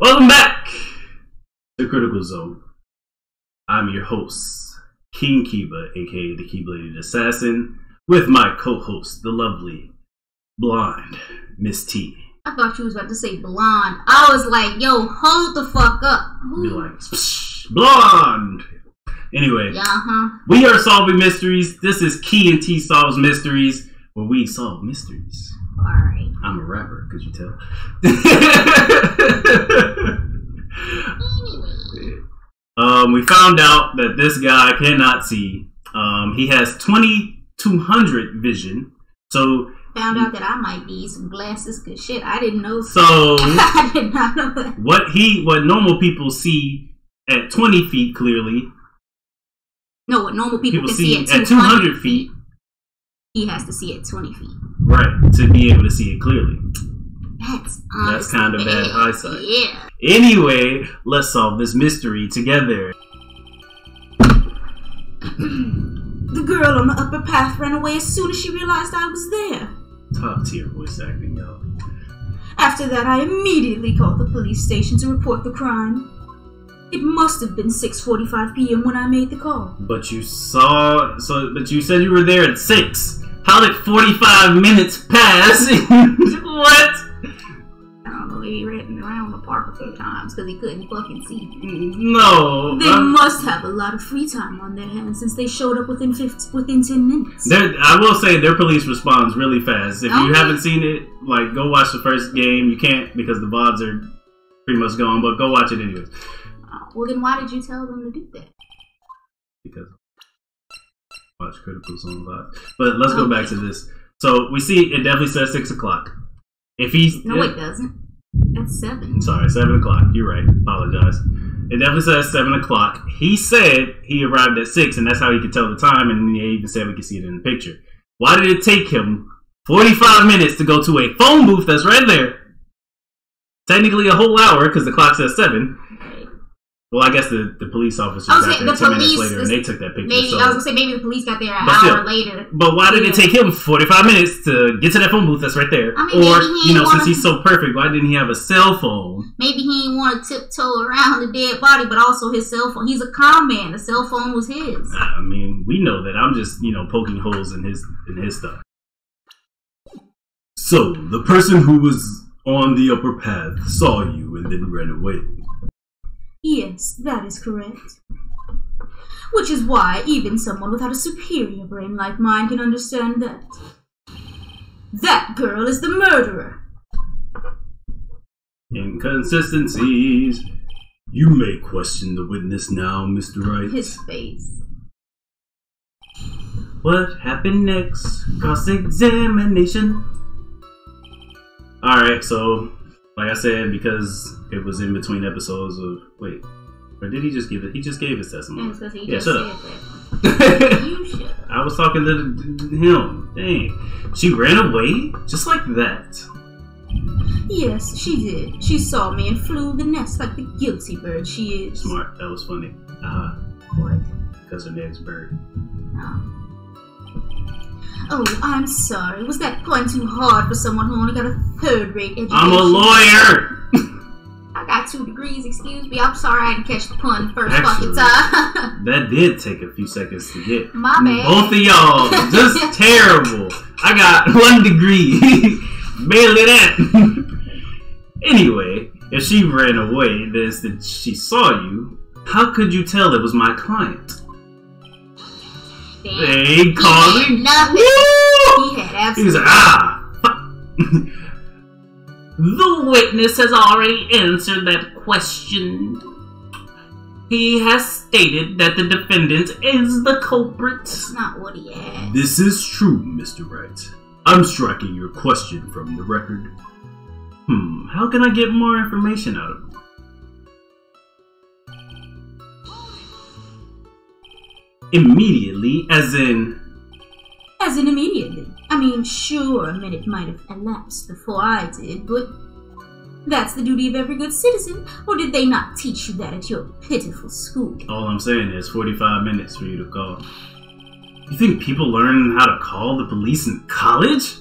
Welcome back to Critical Zone. I'm your host, King Kiba, aka the Keybladed Assassin, with my co-host, the lovely, blonde Miss T. I thought you was about to say blonde. I was like, yo, hold the fuck up. Be like, blonde! Anyway, we are solving mysteries. This is Key and T Solves Mysteries, where we solve mysteries. Alright. I'm a rapper, could you tell? We found out that this guy cannot see. He has 2200 vision. So found out that I might need some glasses, cause shit, I didn't know. So I did not know that. What normal people see at 20 feet clearly. No, what normal people can see at 200 feet. He has to see at 20 feet. Right, to be able to see it clearly. That's kind of bad eyesight. Yeah. Anyway, let's solve this mystery together. The girl on the upper path ran away as soon as she realized I was there. Top tier voice acting, y'all. After that, I immediately called the police station to report the crime. It must have been 6:45 p.m. when I made the call. But you said you were there at 6. How did 45 minutes pass? What? I don't know, he ran around the park a few times because he couldn't fucking see. No. They must have a lot of free time on their hands since they showed up within 10 minutes. I will say their police responds really fast. If you haven't seen it, like, go watch the first game. You can't because the VODs are pretty much gone, but go watch it anyways. Well, then why did you tell them to do that? Because I watch Critical Zone VODs. But let's go back to this. So we see it definitely says 6 o'clock. If he's it doesn't. That's 7. Sorry, 7 o'clock. You're right. Apologize. It definitely says 7 o'clock. He said he arrived at 6, and that's how he could tell the time. And he even said we could see it in the picture. Why did it take him 45 minutes to go to a phone booth that's right there? Technically a whole hour because the clock says 7. Well, I guess the police officers got there 10 minutes later and they took that picture. Maybe, I was going to say maybe the police got there an hour later. But why did it take him 45 minutes to get to that phone booth that's right there? I mean, or, since he's so perfect, why didn't he have a cell phone? Maybe he didn't want to tiptoe around the dead body, but also his cell phone. He's a con man. The cell phone was his. I mean, we know that. I'm just, poking holes in his stuff. So, the person who was on the upper path saw you and then ran away. Yes, that is correct. Which is why even someone without a superior brain like mine can understand that. That girl is the murderer. Inconsistencies. You may question the witness now, Mr. Wright. His face. What happened next? Cross-examination. Alright, so like I said, because it was in between episodes of... Wait. Or did he just give it? He just gave his testimony. Yeah, shut up. You shut up. I was talking to him. Dang. She ran away? Just like that? Yes, she did. She saw me and flew the nest like the guilty bird she is. Smart. That was funny. What? Because her name's Bird. Oh, I'm sorry. Was that point too hard for someone who only got a 3rd-rate education? I'm a lawyer! I got 2 degrees, excuse me. I'm sorry I didn't catch the pun first fucking time. That did take a few seconds to get. My bad. Both of y'all, just terrible. I got 1 degree. Barely that. Anyway, if she ran away, then she saw you, how could you tell it was my client? They called him nothing. He had absolutely. He was like, The witness has already answered that question. He has stated that the defendant is the culprit. That's not what he asked. This is true, Mr. Wright. I'm striking your question from the record. How can I get more information out of him? Immediately, as in immediately. I mean, sure, a minute might have elapsed before I did, but that's the duty of every good citizen, or did they not teach you that at your pitiful school? All I'm saying is 45 minutes for you to call. You think people learn how to call the police in college?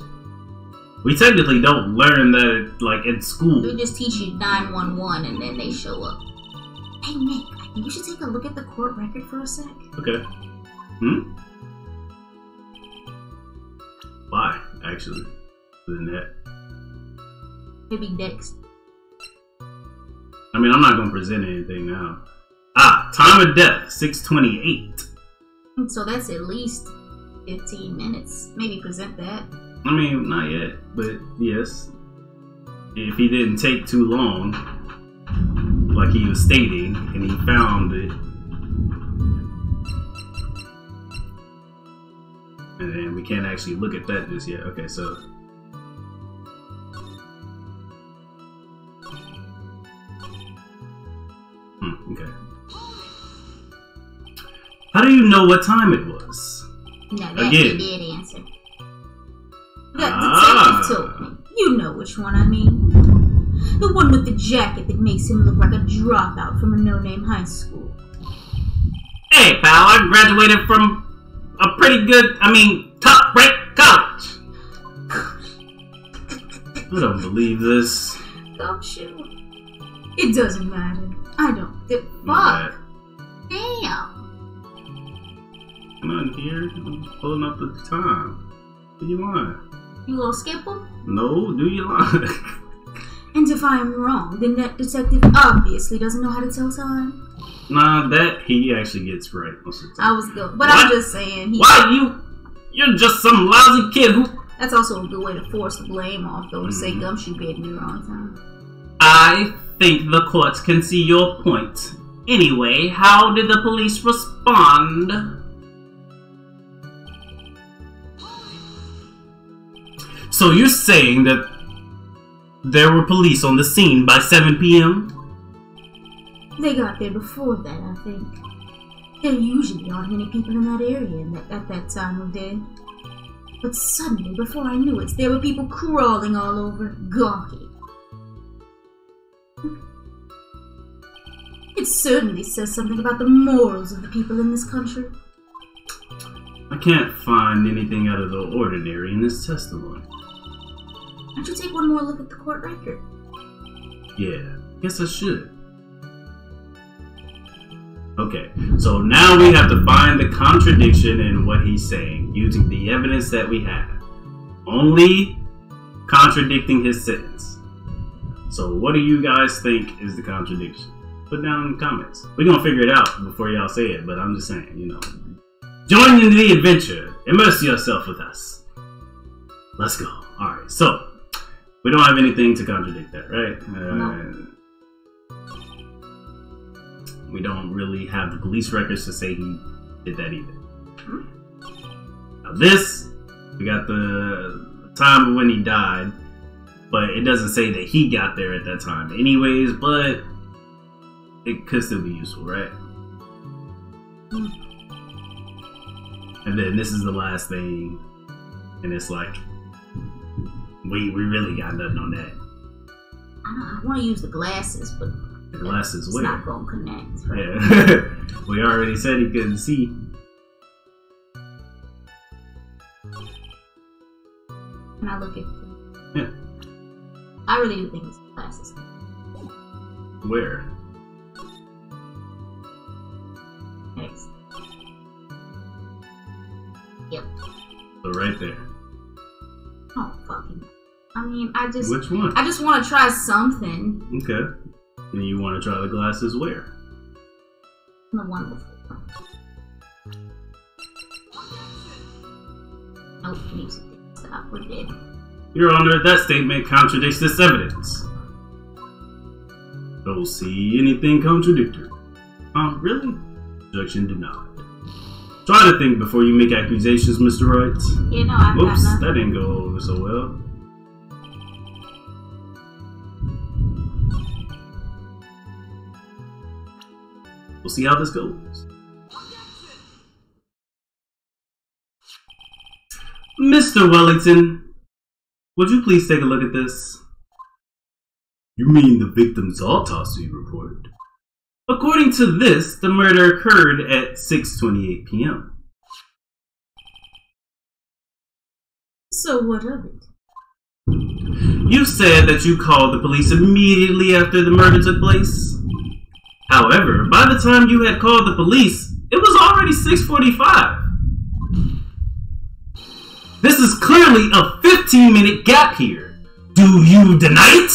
We technically don't learn that, like, in school. We just teach you 911 and then they show up. Hey, Nick, I think you should take a look at the court record for a sec. Okay. Why, actually? Than that. Maybe next. I mean, I'm not going to present anything now. Time of death, 6:28. So that's at least 15 minutes. Maybe present that. I mean, not yet, but yes. If he didn't take too long, like he was stating, and he found it, and then we can't actually look at that just yet. Okay, so okay. How do you know what time it was? Now that you did answer. That detective told me. You know which one I mean. The one with the jacket that makes him look like a dropout from a no-name high school. Hey, pal, I graduated from a pretty good, top-ranked college. I don't believe this. Don't you? It doesn't matter. I don't. Fuck. Damn. I'm not here. I'm just pulling up the time. Do you lie? You gonna skip him? No, do you lie? And if I am wrong, then that detective obviously doesn't know how to tell time. Nah, that he actually gets right most of the time. I was good, but I'm just saying. Why you're just some lousy kid who... That's also a good way to force the blame off, though, to say Gumshoe gave me the wrong time. I think the courts can see your point. Anyway, how did the police respond? So you're saying that there were police on the scene by 7 p.m.? They got there before that, I think. There usually aren't many people in that area at that time of day. But suddenly, before I knew it, there were people crawling all over, gawky. It certainly says something about the morals of the people in this country. I can't find anything out of the ordinary in this testimony. Why don't you take one more look at the court record? Yeah, guess I should. Okay, so now we have to find the contradiction in what he's saying using the evidence that we have. Only contradicting his sentence. So what do you guys think is the contradiction? Put down in the comments. We're gonna figure it out before y'all say it, but I'm just saying, you know. Join in the adventure. Immerse yourself with us. Let's go. Alright, so we don't have anything to contradict that, right? No. We don't really have the police records to say he did that either. Now this, we got the time when he died, but it doesn't say that he got there at that time anyways, but it could still be useful, right? And then this is the last thing, and it's like, we really got nothing on that. I want to use the glasses, but the glasses it's where? not going to connect. Right? Yeah. We already said he couldn't see. Can I look at Yeah. I really do think it's the glasses. Where? Next. Yep. So right there. Oh, fucking. I mean, Which one? I just want to try something. Okay. And you want to try the glasses where? The one before. Oh, music didn't stop. We're dead. Your Honor, that statement contradicts this evidence. Don't see anything contradictory. Really? Objection denied. Try to think before you make accusations, Mr. Wright. Yeah, no, I've got Oops, nothing. that didn't go over so well. We'll see how this goes. Mr. Wellington, would you please take a look at this? You mean the victim's autopsy report? According to this, the murder occurred at 6:28 p.m. So what of it? You said that you called the police immediately after the murder took place. However, by the time you had called the police, it was already 6:45. This is clearly a 15-minute gap here. Do you deny it?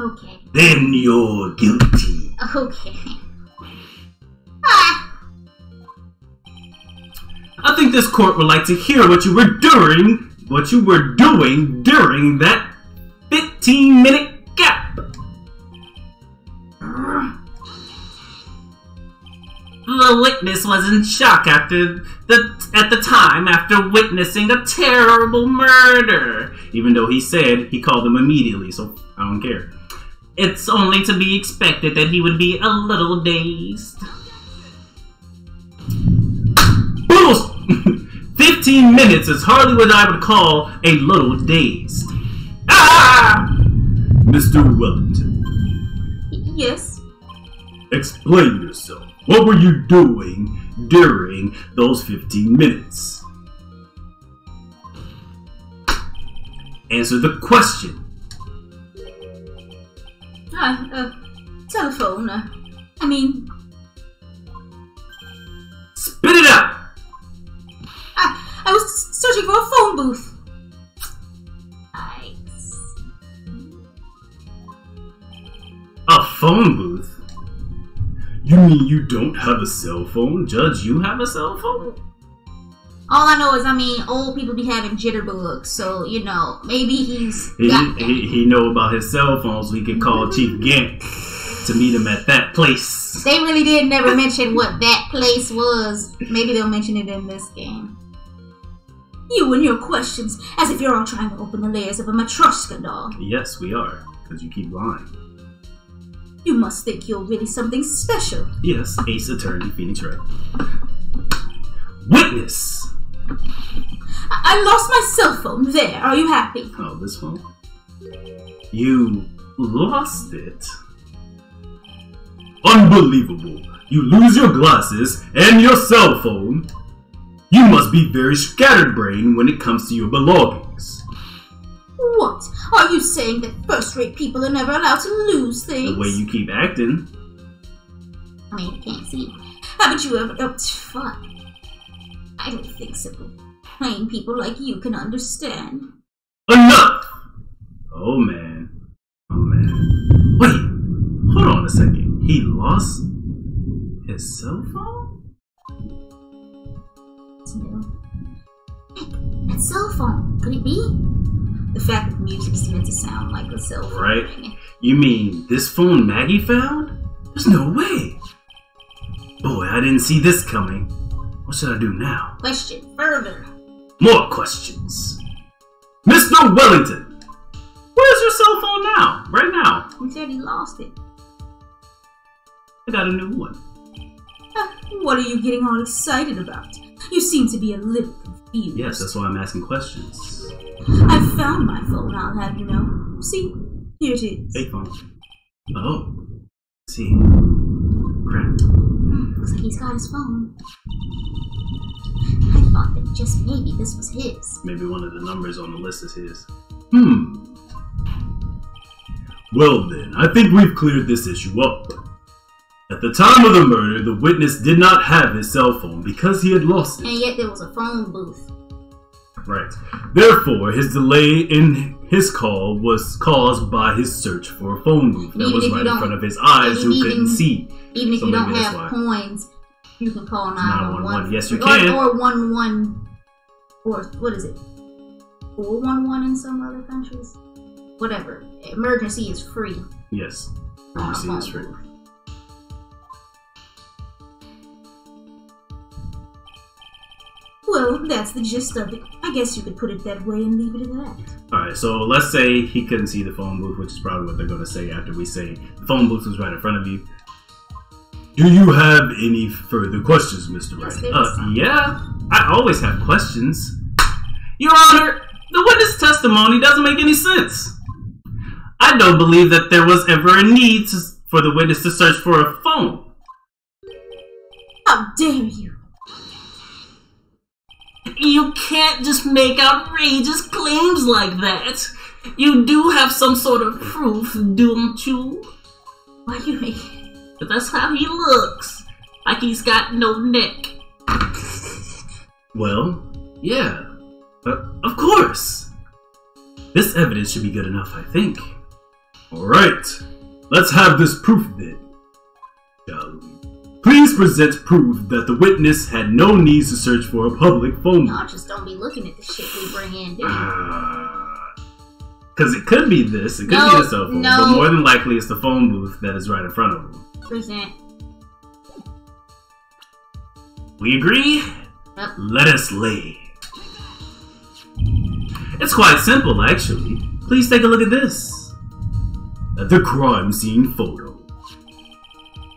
Okay. Then you're guilty. Okay. I think this court would like to hear what you were doing during that 15-minute gap. The witness was in shock at the time after witnessing a terrible murder. Even though he said he called them immediately, so I don't care. It's only to be expected that he would be a little dazed. 15 minutes is hardly what I would call a little dazed. Ah! Mr. Wellington. Yes? Explain yourself. What were you doing during those 15 minutes? Answer the question. Telephone. Spit it out! I was searching for a phone booth. A phone booth? You mean you don't have a cell phone? Judge, you have a cell phone? All I know is, old people be having jitterbugs, so, maybe he know about his cell phone, so he could call Chief Gant to meet him at that place. They really did never mention what that place was. Maybe they'll mention it in this game. You and your questions, as if you're all trying to open the layers of a Matryoshka doll. Yes, we are, because you keep lying. You must think you're really something special. Yes, Ace Attorney, Phoenix Wright. Witness! I lost my cell phone. There, are you happy? Oh, this phone? You lost it? Unbelievable. You lose your glasses and your cell phone. You must be very scatterbrained when it comes to your belongings. What? Are you saying that first-rate people are never allowed to lose things? The way you keep acting. I can't see. Haven't you ever... fuck. I don't think simple, plain people like you can understand. Enough! Oh man. Wait, hold on a second. He lost his cell phone? No. That cell phone, could it be? The fact that music is meant to sound like a cell phone. Right? You mean this phone Maggie found? There's no way. Boy, I didn't see this coming. What should I do now? Question further. More questions. Mr. Wellington, where's your cell phone now? Right now. He said he lost it. I got a new one. What are you getting all excited about? You seem to be a little confused. Yes, that's why I'm asking questions. I found my phone, I'll have you know. See? Here it is. Fake phone. Oh. See. Crap. Looks like he's got his phone. I thought that just maybe this was his. Maybe one of the numbers on the list is his. Well then, I think we've cleared this issue up. At the time of the murder, the witness did not have his cell phone because he had lost it. And yet there was a phone booth. Right. Therefore, his delay in his call was caused by his search for a phone booth that was right in front of his eyes who couldn't see. Even if you don't have coins, you can call 911. Yes, you can. Or 11, or what is it? 411 in some other countries? Whatever. Emergency is free. Yes. Emergency is free. Well, that's the gist of it. I guess you could put it that way and leave it at that. Alright, so let's say he couldn't see the phone booth, which is probably what they're going to say after we say the phone booth was right in front of you. Do you have any further questions, Mr. Wright? Yeah, I always have questions. Your Honor, the witness testimony doesn't make any sense. I don't believe that there was ever a need for the witness to search for a phone. How dare you! You can't just make outrageous claims like that. You do have some sort of proof, don't you? Why do you make But that's how he looks. Like he's got no neck. Well, yeah. Of course. This evidence should be good enough, I think. Alright. Let's have this proof then. Shall we? Please present proof that the witness had no need to search for a public phone. Y'all just don't be looking at the shit we bring in, do you? Because it could be this, it could be the cell phone, but more than likely it's the phone booth that is right in front of him. Present. We agree? Yep. Let us lay. It's quite simple, actually. Please take a look at this. The crime scene photo.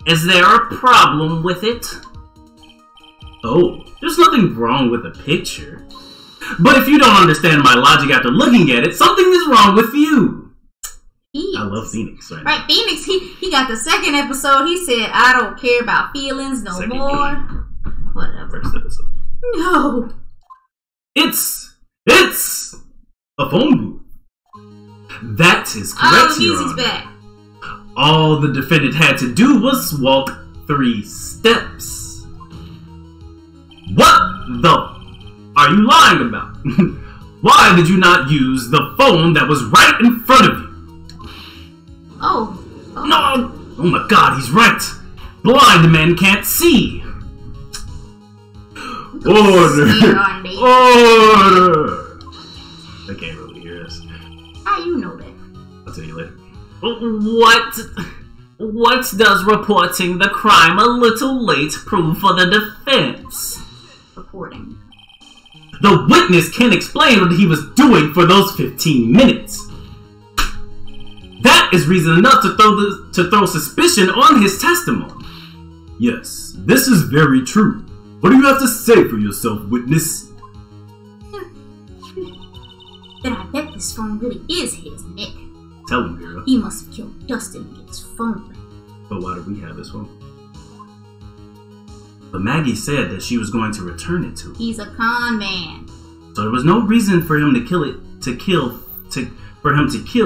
Is there a problem with it? Oh, there's nothing wrong with the picture. But if you don't understand my logic after looking at it, something is wrong with you. I love Phoenix right now. Right, Phoenix, he got the second episode. He said, I don't care about feelings no more. Whatever. First episode. No. It's a phone booth. That is correct, Your Honor. Back. All the defendant had to do was walk 3 steps. What the are you lying about? Why did you not use the phone that was right in front of you? Oh. No! Oh my God, he's right. Blind men can't see. Order! Order! I can't really hear this. How you know that? I'll tell you later. What does reporting the crime a little late prove for the defense? Reporting. The witness can't explain what he was doing for those 15 minutes. That is reason enough to throw suspicion on his testimony. Yes, this is very true. What do you have to say for yourself, witness? Then I bet this phone really is his, Nick. Tell him, girl. He must have killed Dustin to get his phone back. But why do we have his phone? But Maggie said that she was going to return it to him. He's a con man. So there was no reason for him to kill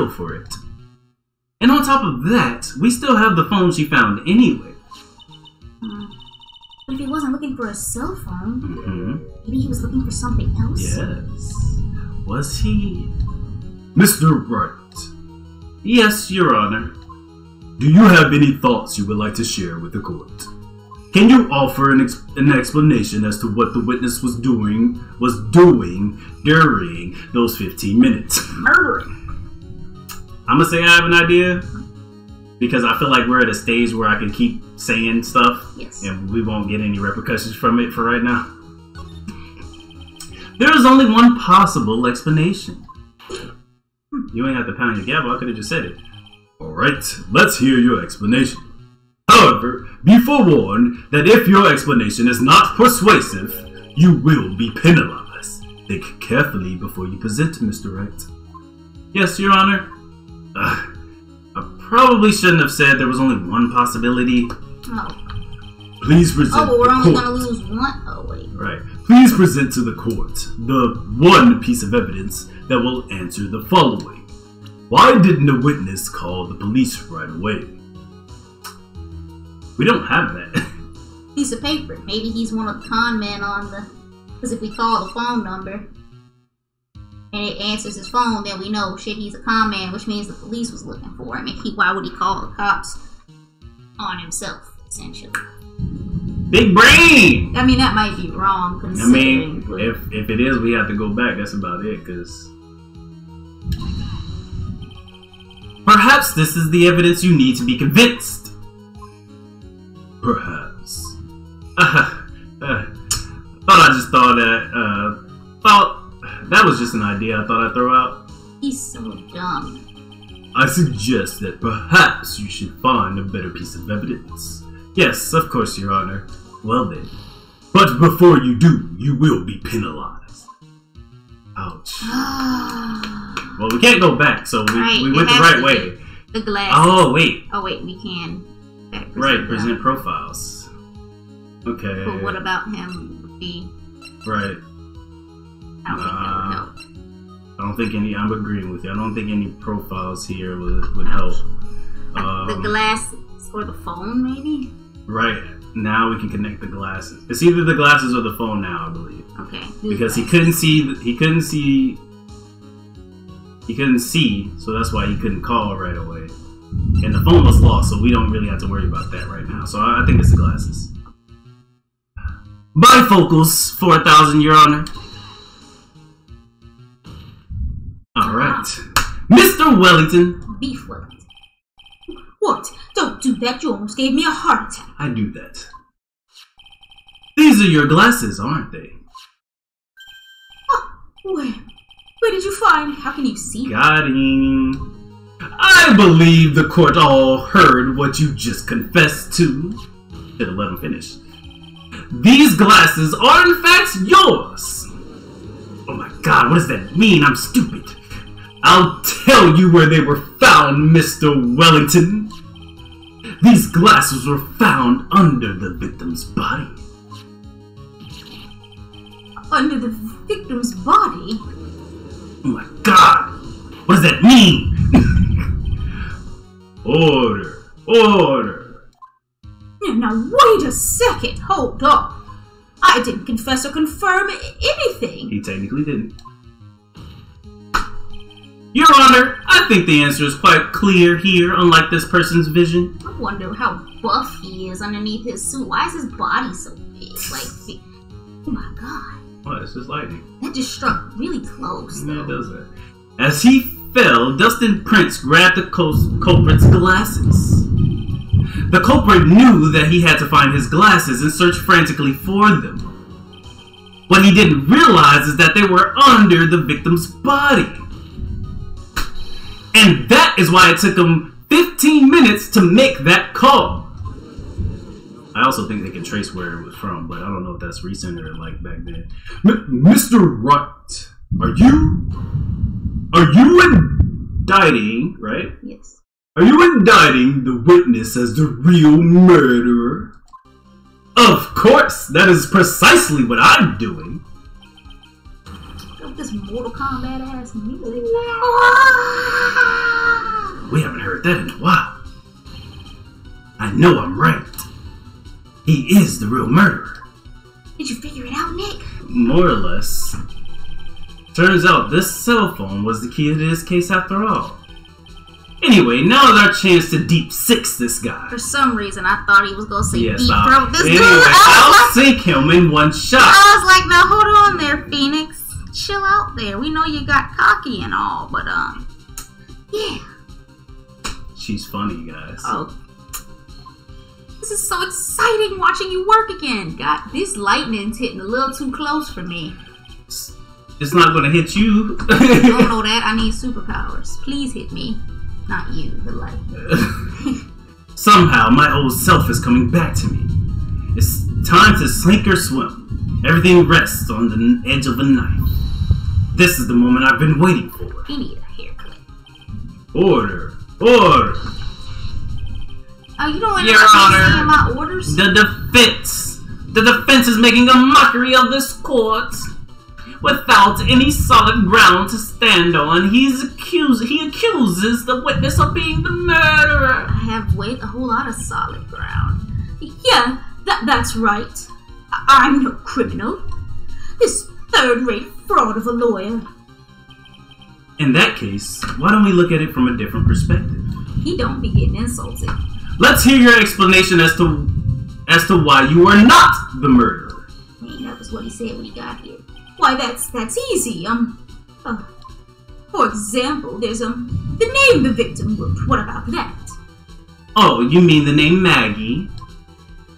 for it. And on top of that, we still have the phone she found anyway. But if he wasn't looking for a cell phone, maybe he was looking for something else? Yes. Was he? Mr. Wright. Yes, Your Honor. Do you have any thoughts you would like to share with the court? Can you offer an explanation as to what the witness was doing during those 15 minutes? Murdering. I'm gonna say I have an idea because I feel like we're at a stage where I can keep saying stuff and we won't get any repercussions from it for right now. There is only one possible explanation. You ain't have to pound your gavel, I could have just said it. Alright, let's hear your explanation. However, be forewarned that if your explanation is not persuasive, you will be penalized. Think carefully before you present, Mr. Wright. Yes, Your Honor. I probably shouldn't have said there was only one possibility. Oh. Please present but we're the only court. gonna lose one? Oh, wait. Right. Please present to the court the one piece of evidence that will answer the following. Why didn't the witness call the police right away? We don't have that. Piece of paper. Maybe he's one of the con men on the... Because if we call the phone number and it answers his phone, then we know, shit, he's a con man, which means the police was looking for him. And why would he call the cops on himself, essentially? Big brain! I mean, that might be wrong, considering... if it is, we have to go back. That's about it, because... Perhaps this is the evidence you need to be convinced. Perhaps. Thought that was just an idea I thought I'd throw out. He's so dumb. I suggest that perhaps you should find a better piece of evidence. Yes, of course, Your Honor. Well then. But before you do, you will be penalized. Ouch. Well, we can't go back, so we went the right way. The glass. Oh, wait. Oh, wait, we can. Present profiles. Okay. But what about him? Right. I don't think that would help. I don't think any. I'm agreeing with you. I don't think any profiles here would help. The glasses or the phone, maybe. Right now we can connect the glasses. It's either the glasses or the phone now, I believe. Okay. Because he couldn't see. He couldn't see. So that's why he couldn't call right away. And the phone was lost, so we don't really have to worry about that right now. So I think it's the glasses. Bifocals, 4,000, Your Honor. Alright. Mr. Wellington. Beef Wellington. What? Don't do that. You almost gave me a heart attack. I do that. These are your glasses, aren't they? Oh, where did you find? How can you see? Got him. I believe the court all heard what you just confessed to. Should have let him finish. These glasses are in fact yours. Oh my god, what does that mean? I'm stupid. I'll tell you where they were found, Mr. Wellington. These glasses were found under the victim's body. Under the victim's body? Oh my god! What does that mean? Order! Order! Now wait a second, hold on. I didn't confess or confirm anything. He technically didn't. Your Honor, I think the answer is quite clear here, unlike this person's vision. I wonder how buff he is underneath his suit. Why is his body so big? Like, oh my god. What? It's just lightning. That just struck really close, though. Yeah, it does that. As he fell, Dustin Prince grabbed the culprit's glasses. The culprit knew that he had to find his glasses and search frantically for them. What he didn't realize is that they were under the victim's body. And that is why it took him 15 minutes to make that call. I also think they can trace where it was from, but I don't know if that's recent or like back then. Mr. Wright, are you indicting, right? Yes. Are you indicting the witness as the real murderer? Of course, that is precisely what I'm doing. This Mortal Kombat ass music. We haven't heard that in a while. I know I'm right. He is the real murderer. Did you figure it out, Nick? More or less. Turns out this cell phone was the key to this case after all. Anyway, now is our chance to deep six this guy. For some reason, I thought he was going to say yes, deep throat this anyway, dude. I'll sink him in one shot. I was like, now hold on there, Phoenix. Chill out there. We know you got cocky and all, but yeah. She's funny, guys. Oh. This is so exciting watching you work again. God, this lightning's hitting a little too close for me. It's not gonna hit you. I don't know that. I need superpowers. Please hit me. Not you, the light. Somehow, my old self is coming back to me. It's time to sink or swim. Everything rests on the edge of a knife. This is the moment I've been waiting for. You need a haircut. Order. Order. Oh, you don't want Your to Honor, say my orders? The defense is making a mockery of this court. Without any solid ground to stand on, he accuses the witness of being the murderer. I have a whole lot of solid ground. Yeah, that's right. I'm no criminal. This third-rate fraud of a lawyer. In that case, why don't we look at it from a different perspective? He don't be getting insulted. Let's hear your explanation as to why you are not the murderer. Hey, that was what he said when he got here. Why, that's easy. For example, there's the name the victim wrote. What about that? Oh, you mean the name Maggie?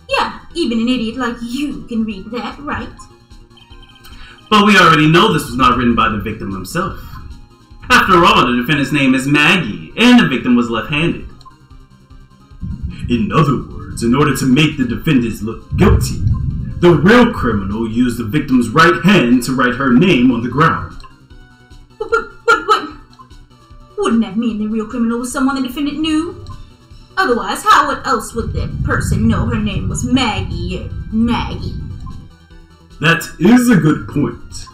Yeah, even an idiot like you can read that, right? But we already know this was not written by the victim himself. After all, the defendant's name is Maggie, and the victim was left-handed. In other words, in order to make the defendants look guilty, the real criminal used the victim's right hand to write her name on the ground. But, wouldn't that mean the real criminal was someone the defendant knew? Otherwise, how else would that person know her name was Maggie or Maggie? That is a good point.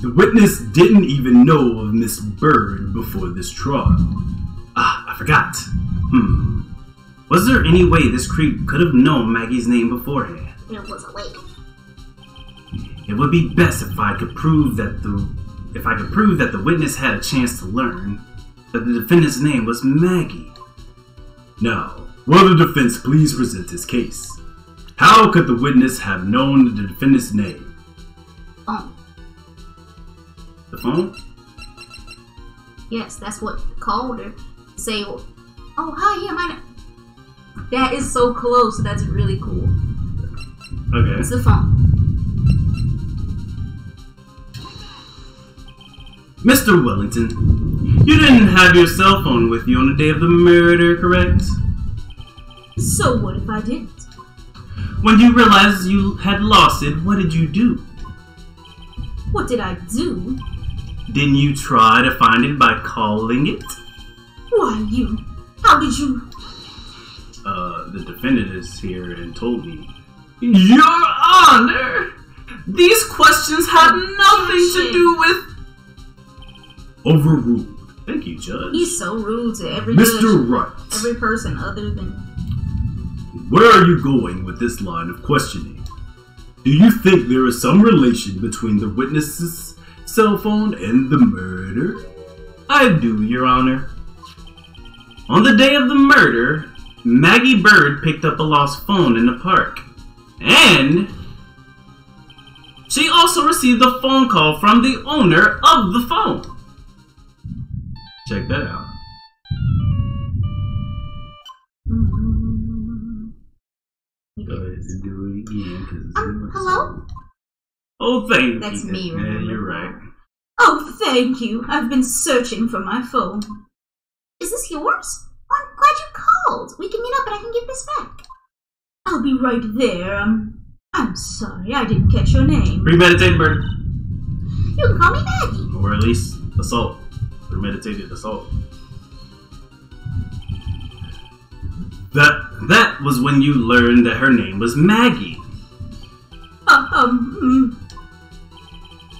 The witness didn't even know of Miss Bird before this trial. Ah, I forgot. Was there any way this creep could have known Maggie's name beforehand? There was a way. It would be best if I could prove that the witness had a chance to learn that the defendant's name was Maggie. Now, will the defense please present his case? How could the witness have known the defendant's name? Phone. The phone? Yes, that's what called her. Say, oh hi, yeah, my name. That is so close. That's really cool. Okay. It's the phone. Mr. Wellington, you didn't have your cell phone with you on the day of the murder, correct? So what if I didn't? When you realized you had lost it, what did you do? What did I do? Didn't you try to find it by calling it? Why, how did you? The defendant is here and told me. Your Honor! These questions have nothing to do with... Overruled. Thank you, Judge. He's so rude to every Mr. judge, Wright. every person other than... Where are you going with this line of questioning? Do you think there is some relation between the witness's cell phone and the murder? I do, Your Honor. On the day of the murder, Maggie Bird picked up a lost phone in the park. And she also received a phone call from the owner of the phone. Check that out. Go ahead and do it again. Hello? Oh, thank you. That's me, Yeah, remember? you're right. Oh, thank you. I've been searching for my phone. Is this yours? I'm glad you called. We can meet up and I can give this back. I'll be right there. I'm sorry, I didn't catch your name. Premeditated murder. You can call me Maggie. Or at least assault. Premeditated assault. That was when you learned that her name was Maggie.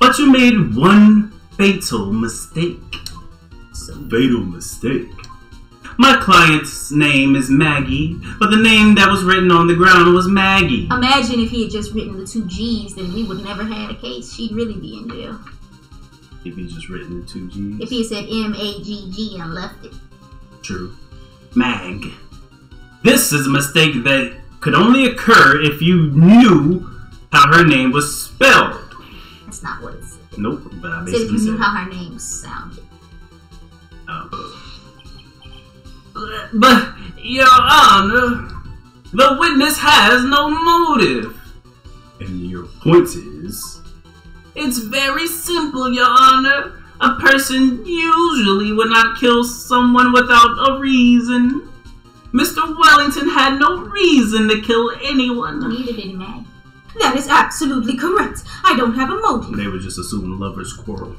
But you made one fatal mistake. Fatal mistake. My client's name is Maggie, but the name that was written on the ground was Maggie. Imagine if he had just written the 2 G's, then we would never had a case. She'd really be in jail. If he just written the 2 G's? If he had said M-A-G-G and left it. True. Mag. This is a mistake that could only occur if you knew how her name was spelled. That's not what it said. Nope, but I It said basically if you said knew how her name sounded. But, Your Honor, the witness has no motive. And your point is? It's very simple, Your Honor. A person usually would not kill someone without a reason. Mr. Wellington had no reason to kill anyone. Neither did Mag. That is absolutely correct. I don't have a motive. They were just assuming lovers quarrel.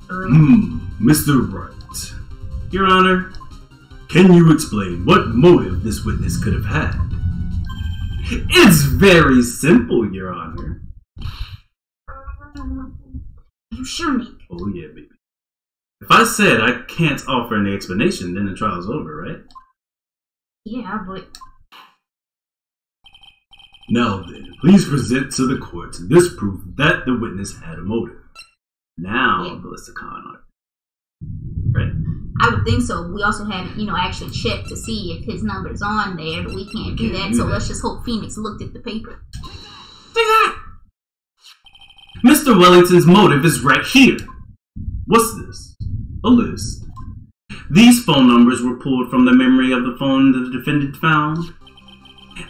Mr. Wright. Your Honor, can you explain what motive this witness could have had? It's very simple, Your Honor. Are you sure, Nick? Oh yeah, baby. If I said I can't offer any explanation, then the trial's over, right? Yeah, but... Now then, please present to the court this proof that the witness had a motive. Now goes to con art. Right? I would think so. We also had, actually check to see if his number's on there, but we can't do that, so let's just hope Phoenix looked at the paper. Mr. Wellington's motive is right here. What's this? A list. These phone numbers were pulled from the memory of the phone the defendant found.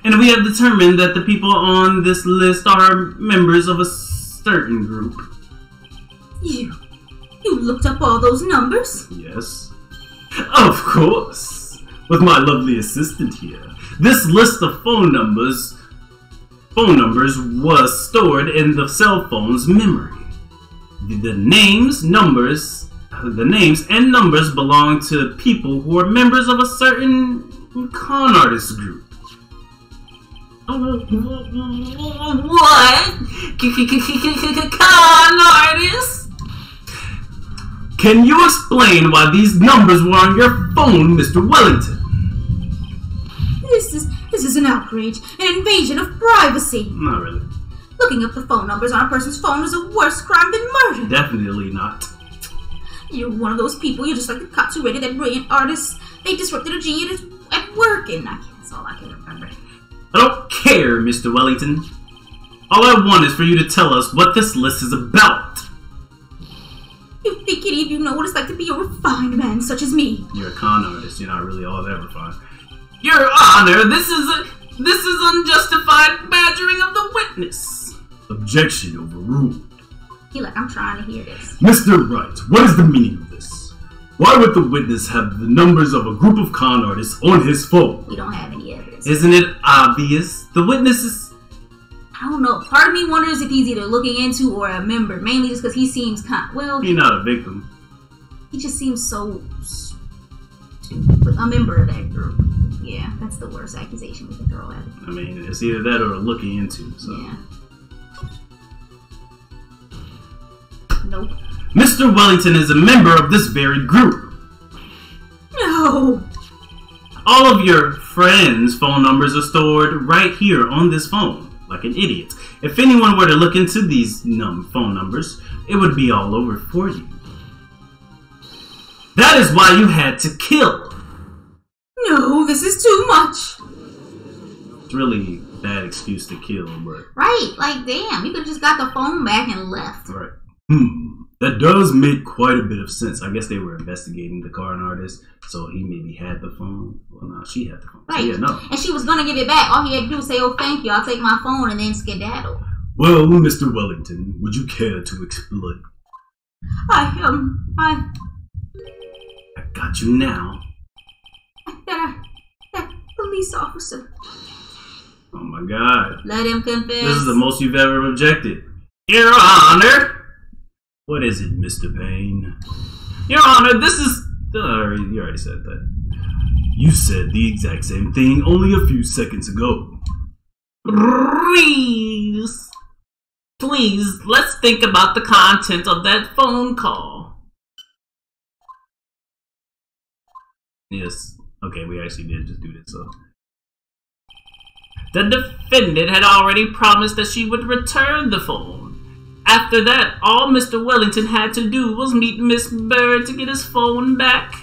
And we have determined that the people on this list are members of a certain group. You looked up all those numbers? Yes. Of course. With my lovely assistant here. This list of phone numbers was stored in the cell phone's memory. The names and numbers belong to people who are members of a certain con artist group. What? Con artist? Can you explain why these numbers were on your phone, Mr. Wellington? This is an outrage, an invasion of privacy. Not really. Looking up the phone numbers on a person's phone is a worse crime than murder. Definitely not. You're one of those people. You're just like the cops who raided that brilliant artist. They disrupted a genius at work, and that's all I can remember. I don't care, Mr. Wellington. All I want is for you to tell us what this list is about. You think any of you know what it's like to be a refined man such as me? You're a con artist. You're not really all that refined. Your Honor, this is unjustified badgering of the witness. Objection overruled. I feel like I'm trying to hear this. Mr. Wright, what is the meaning of this? Why would the witness have the numbers of a group of con artists on his phone? We don't have any evidence. Isn't it obvious? The witness is... I don't know. Part of me wonders if he's either looking into or a member. Mainly just because he seems well... He's not a victim. He just seems so stupid. A member of that group. Yeah, that's the worst accusation we can throw at him. I mean, it's either that or looking into, so... Yeah. Nope. Mr. Wellington is a member of this very group. No! All of your friends' phone numbers are stored right here on this phone, like an idiot. If anyone were to look into these phone numbers, it would be all over for you. That is why you had to kill. No, this is too much. It's really a bad excuse to kill, but... Right, like damn, you could have just got the phone back and left. Right. That does make quite a bit of sense. I guess they were investigating the con artist, so he maybe had the phone. Well, no, she had the phone. Right. So, yeah, no. And she was going to give it back. All he had to do was say, oh, thank you, I'll take my phone, and then skedaddle. Well, Mr. Wellington, would you care to explain? I got you now. That police officer. Oh my God. Let him confess. This is the most you've ever objected. Your Honor. What is it, Mr. Payne? Your Honor, this is... you already said that. You said the exact same thing only a few seconds ago. Please, let's think about the content of that phone call. Yes. Okay, we actually did just do this, so... The defendant had already promised that she would return the phone. After that, all Mr. Wellington had to do was meet Miss Bird to get his phone back.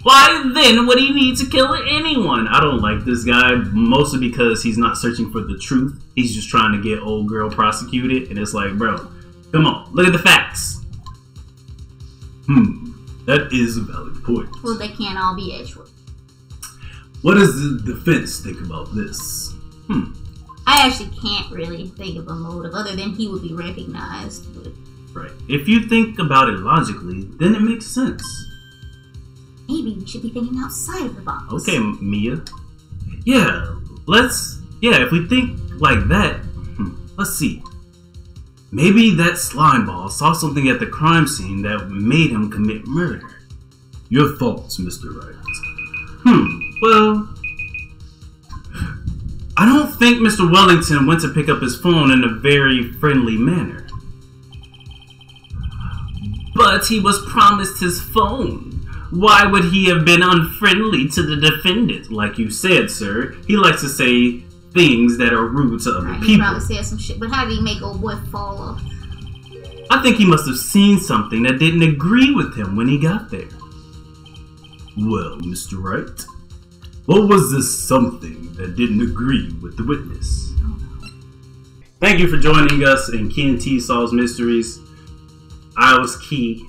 Why then would he need to kill anyone? I don't like this guy, mostly because he's not searching for the truth. He's just trying to get old girl prosecuted, and it's like, bro, come on, look at the facts. That is a valid point. Well, they can't all be Edgewood. What does the defense think about this? I actually can't really think of a motive other than he would be recognized. But... Right. If you think about it logically, then it makes sense. Maybe we should be thinking outside of the box. Okay, Mia. Yeah, if we think like that, let's see. Maybe that slime ball saw something at the crime scene that made him commit murder. Your thoughts, Mr. Wright? Well... I don't think Mr. Wellington went to pick up his phone in a very friendly manner. But he was promised his phone. Why would he have been unfriendly to the defendant? Like you said, sir, he likes to say things that are rude to other people. He probably said some shit, but how did he make old boy fall off? I think he must have seen something that didn't agree with him when he got there. Well, Mr. Wright, what was this something that didn't agree with the witness? Thank you for joining us in Key and T Solves Mysteries. I was Key,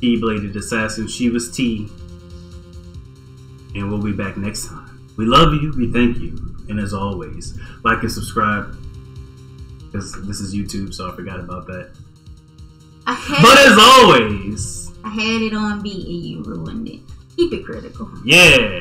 Key-Bladed Assassin. She was T. And we'll be back next time. We love you, we thank you, and as always, like and subscribe. Because this is YouTube, so I forgot about that. But as always, I had it on beat and you ruined it. Keep it critical. Yeah.